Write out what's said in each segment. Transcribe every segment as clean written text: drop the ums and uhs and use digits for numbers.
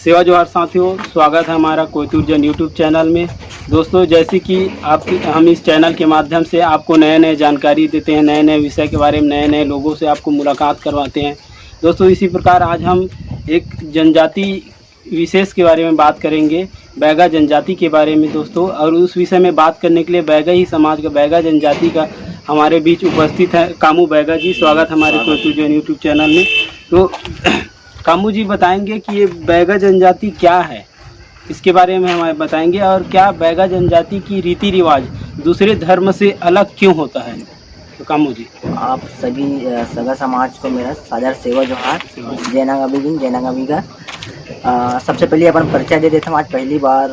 सेवा जोहार साथियों, स्वागत है हमारा कोयतुर जन यूट्यूब चैनल में। दोस्तों, जैसे कि हम इस चैनल के माध्यम से आपको नए जानकारी देते हैं, नए विषय के बारे में, नए लोगों से आपको मुलाकात करवाते हैं। दोस्तों, इसी प्रकार आज हम एक जनजाति विशेष के बारे में बात करेंगे, बैगा जनजाति के बारे में दोस्तों। और उस विषय में बात करने के लिए बैगा ही समाज का, बैगा जनजाति का हमारे बीच उपस्थित है कामू बैगा जी। स्वागत हमारे कोयतुर जन यूट्यूब चैनल में। तो कामू जी बताएंगे कि ये बैगा जनजाति क्या है, इसके बारे में हमें बताएंगे। और क्या बैगा जनजाति की रीति रिवाज दूसरे धर्म से अलग क्यों होता है? तो कामू जी, आप सभी सगा समाज को मेरा सादर सेवा जोहार। जैनागाबीगा सबसे पहले अपन परिचय दे देता हूँ। आज पहली बार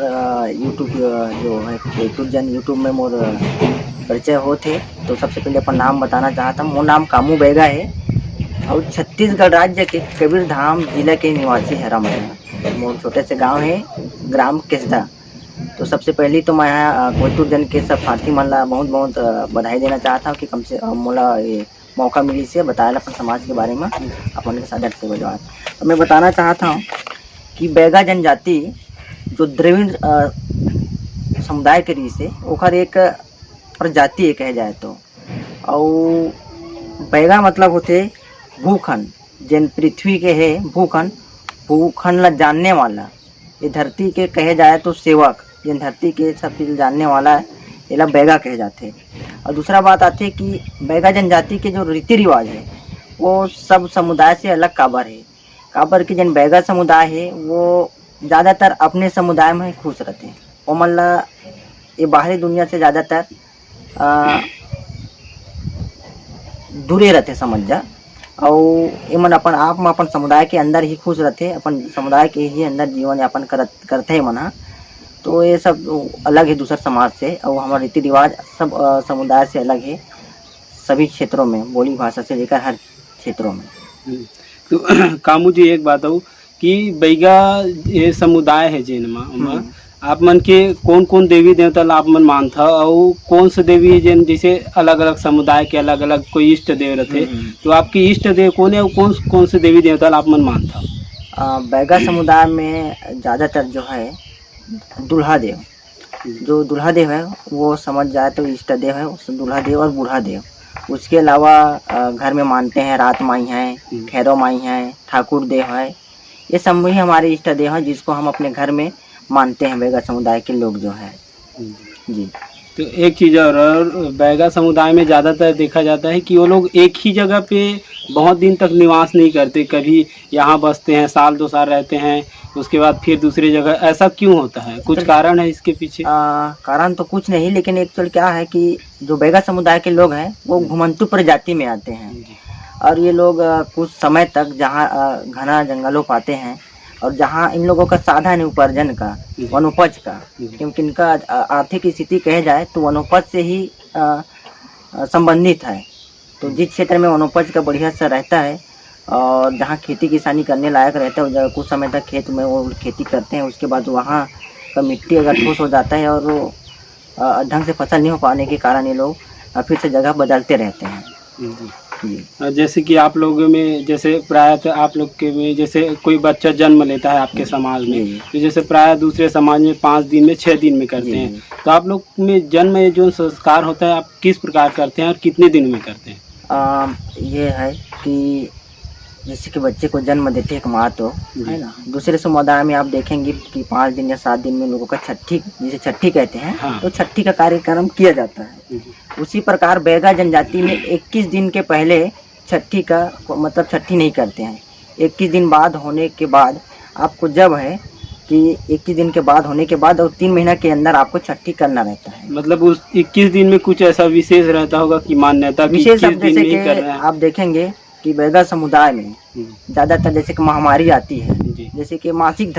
यूट्यूब जो है कोयतुर जन यूट्यूब में मोर परिचय होते, तो सबसे पहले अपन नाम बताना चाहता हूँ। मोर नाम कामू बैगा है और छत्तीसगढ़ राज्य के कबीरधाम जिले के निवासी है। मोर छोटे से गांव है, ग्राम केसदा। तो सबसे पहले तो मैं कोयतुर जन के सब साथी मन ला बहुत बहुत बधाई देना चाहता हूँ कि कम से मोला ये मौका मिली से बताया अपन समाज के बारे में अपन के साथ से बजवा। तो मैं बताना चाहता हूँ कि बैगा जनजाति जो द्रविड़ समुदाय के रीत से ओखर एक प्रजाति कहे जाए तो। और बैगा मतलब होते भूखंड, जिन पृथ्वी के है भूखंड ला जानने वाला। ये धरती के कहे जाए तो सेवक, जिन धरती के सब चीज जानने वाला है, ये बैगा कहे जाते। और दूसरा बात आती है कि बैगा जनजाति के जो रीति रिवाज है वो सब समुदाय से अलग काबर है। काबर के जिन बैगा समुदाय है वो ज़्यादातर अपने समुदाय में खुश रहते हैं। वो मतलब ये बाहरी दुनिया से ज़्यादातर दूरे रहते समझ जा। और मन अपन आप में अपन समुदाय के अंदर ही खुश रहते, अपन समुदाय के ही अंदर जीवन यापन करते हैं मना। तो ये सब अलग है दूसरे समाज से। और हमारा रीति रिवाज सब समुदाय से अलग है, सभी क्षेत्रों में, बोली भाषा से लेकर हर क्षेत्रों में। तो कामू जी एक बात हो कि बैगा ये समुदाय है जिन आप मन के कौन कौन देवी देवता आप मन मानता, और कौन से देवी जिन जैसे अलग अलग समुदाय के अलग अलग कोई इष्ट देव रहते, तो आपकी इष्ट देव कौन है और कौन से देवी देवता आप मन मानता? बैगा समुदाय में ज़्यादातर जो है दूल्हा देव, जो दूल्हा देव है वो समझ जाए तो इष्ट देव है, उस दूल्हा देव और बूढ़ा देव। उसके अलावा घर में मानते हैं रात माई हैं, खैरो माई हैं, ठाकुर देव है। ये सब ही हमारे इष्ट देव हैं जिसको हम अपने घर में मानते हैं बैगा समुदाय के लोग जो है जी। तो एक चीज़ और बैगा समुदाय में ज़्यादातर देखा जाता है कि वो लोग एक ही जगह पे बहुत दिन तक निवास नहीं करते, कभी यहाँ बसते हैं, साल 2 साल रहते हैं, उसके बाद फिर दूसरी जगह। ऐसा क्यों होता है? कुछ कारण है इसके पीछे? कारण तो कुछ नहीं, लेकिन एक्चुअल क्या है कि जो बैगा समुदाय के लोग हैं वो घुमंतु प्रजाति में आते हैं। और ये लोग कुछ समय तक जहाँ घना जंगलों पाते हैं और जहाँ इन लोगों का साधन है उपार्जन का, वनोपज का, क्योंकि इनका आर्थिक स्थिति कहे जाए तो वनोपज से ही संबंधित है। तो जिस क्षेत्र में वनोपज का बढ़िया सा रहता है और जहाँ खेती किसानी करने लायक रहता है, कुछ समय तक खेत में वो खेती करते हैं। उसके बाद वहाँ का मिट्टी अगर ठोस हो जाता है और वो ढंग से फसल नहीं हो पाने के कारण ये लोग फिर से जगह बदलते रहते हैं जी। जैसे कि आप लोगों में, जैसे प्रायः आप लोग के में जैसे कोई बच्चा जन्म लेता है आपके समाज में, तो जैसे प्रायः दूसरे समाज में 5 दिन में 6 दिन में करते हैं, तो आप लोग में जन्म में जो संस्कार होता है आप किस प्रकार करते हैं और कितने दिन में करते हैं? ये है कि जैसे कि बच्चे को जन्म देते एक माँ तो है ना, दूसरे समुदाय में आप देखेंगे कि 5 दिन या 7 दिन में लोगों का छठी, जिसे छठी कहते हैं, हाँ। तो छठी का कार्यक्रम किया जाता है। उसी प्रकार बैगा जनजाति में 21 दिन के पहले छठी का मतलब छठी नहीं करते हैं। 21 दिन बाद होने के बाद आपको जब है कि 21 दिन के बाद होने के बाद और 3 महीना के अंदर आपको छठी करना रहता है। मतलब उस 21 दिन में कुछ ऐसा विशेष रहता होगा कि मान्यता विशेष, जैसे कि आप देखेंगे कि बैगा समुदाय में ज़्यादातर जैसे कि महामारी आती है, जैसे कि मासिक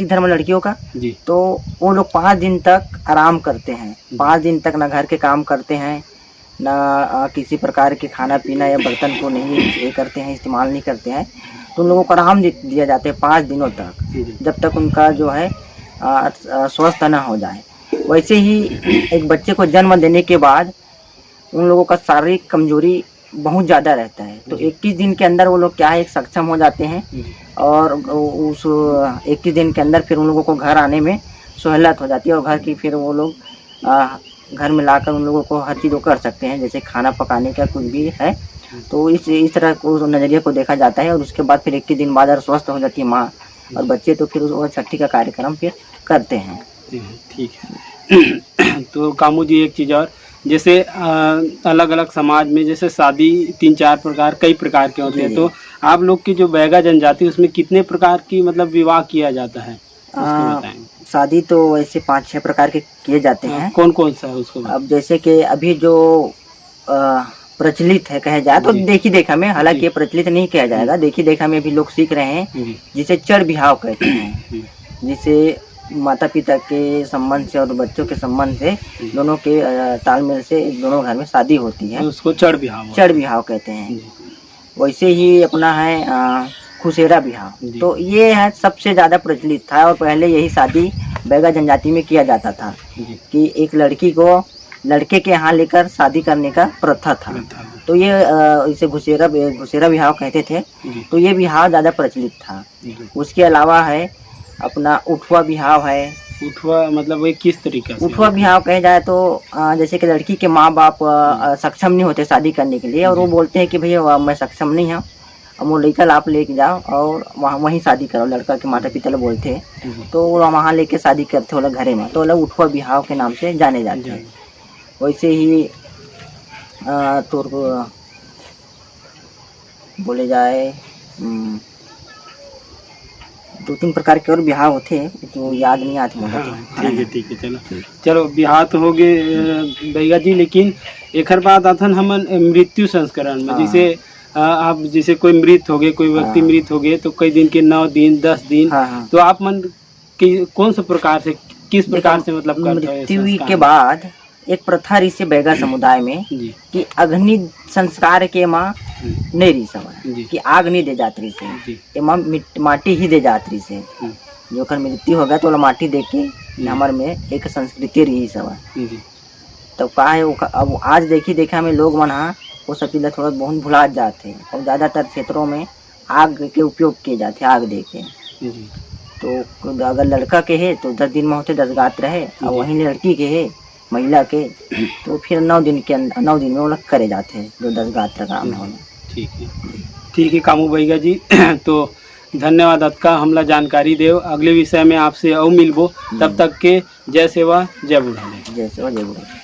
धर्म लड़कियों का, तो वो लोग 5 दिन तक आराम करते हैं। 5 दिन तक ना घर के काम करते हैं, ना किसी प्रकार के खाना पीना या बर्तन को नहीं ये करते हैं, इस्तेमाल नहीं करते हैं। तो उन लोगों को आराम दिया जाता है 5 दिनों तक, जब तक उनका जो है स्वस्थ ना हो जाए। वैसे ही एक बच्चे को जन्म देने के बाद उन लोगों का शारीरिक कमजोरी बहुत ज़्यादा रहता है। तो 21 दिन के अंदर वो लोग क्या है एक सक्षम हो जाते हैं और उस 21 दिन के अंदर फिर उन लोगों को घर आने में सहूलत हो जाती है और घर की फिर वो लोग घर में लाकर उन लोगों को हर चीज़ कर सकते हैं, जैसे खाना पकाने का कुछ भी है। तो इस तरह को नज़रिए को देखा जाता है और उसके बाद फिर 21 दिन बाद अगर स्वस्थ हो जाती है माँ और बच्चे तो फिर वो छठी का कार्यक्रम फिर करते हैं। ठीक है। तो कामू जी एक चीज़ और, जैसे अलग अलग समाज में जैसे शादी 3-4 प्रकार कई प्रकार के होते हैं, तो आप लोग की जो बैगा जनजाति उसमें कितने प्रकार की मतलब विवाह किया जाता है उसको बताएं। शादी तो वैसे 5-6 प्रकार के किए जाते हैं। कौन कौन सा है उसको बताएं। अब जैसे कि अभी जो प्रचलित है कहे जाए तो देखी देखा में, हालांकि प्रचलित नहीं किया जाएगा, देखी देखा में भी लोग सीख रहे हैं, जिसे चढ़ बिहाव कहते हैं, जिसे माता पिता के संबंध से और बच्चों के संबंध से दोनों के तालमेल से दोनों घर में शादी होती है, उसको चढ़ बिहाव कहते हैं। वैसे ही अपना है खुसेरा बिहाव, तो ये है सबसे ज़्यादा प्रचलित था और पहले यही शादी बैगा जनजाति में किया जाता था कि एक लड़की को लड़के के यहाँ लेकर शादी करने का प्रथा था। तो ये इसे घुसेरा बिहाव कहते थे। तो ये बिहाव ज़्यादा प्रचलित था। उसके अलावा है अपना उठवा बिहाव है। उठवा मतलब वो किस तरीके से? उठवा बिहाव कहे जाए तो जैसे कि लड़की के माँ बाप सक्षम नहीं होते शादी करने के लिए और वो बोलते हैं कि भैया मैं सक्षम नहीं हूँ, अब वो लड़का आप लेके जाओ और वहीं शादी करो। लड़का के माता पिता लोग बोलते हैं तो वो वहाँ लेके शादी करते वो लोग घरे में, तो वो लोग उठवा बिहाव के नाम से जाने जाते हैं। वैसे ही तो बोले जाए 2-3 प्रकार के और बिहार होते हैं तो याद नहीं आते मुझे। ठीक है चलो बिहार तो हो गए भैया जी, लेकिन एक बात आथन हम मृत्यु संस्करण में जैसे आप जैसे कोई मृत हो गए, कोई व्यक्ति मृत हो गए तो कई दिन के 9 दिन 10 दिन, तो आप मन कि कौन सा प्रकार से किस प्रकार से मतलब मृत्यु के बाद एक प्रथा रही से बैगा समुदाय में कि अग्नि संस्कार के माँ नहीं रही समय कि आग नहीं दे जाती से माँ माटी ही दे जाती से, जो कर मृत्यु होगा तो माटी दे के हमारे में एक संस्कृति रही समय। तो का है अब आज देखी देखा में लोग मना वो सब चीज़ थोड़ा बहुत भुला जाते हैं और ज़्यादातर क्षेत्रों में आग के उपयोग किए जाते हैं। आग दे के तो अगर लड़का के है तो 10 दिन में होते 10 गात रहे और वहीं लड़की के है महिला के तो फिर 9 दिन में वो लोग करे जाते हैं जो 10 गात का काम है। ठीक है कामू भैया जी तो धन्यवाद आपका हमला जानकारी देव। अगले विषय में आपसे और मिलबो, तब तक के जय सेवा जय बुढ़ाले। जय सेवा जय बुढ़ाले।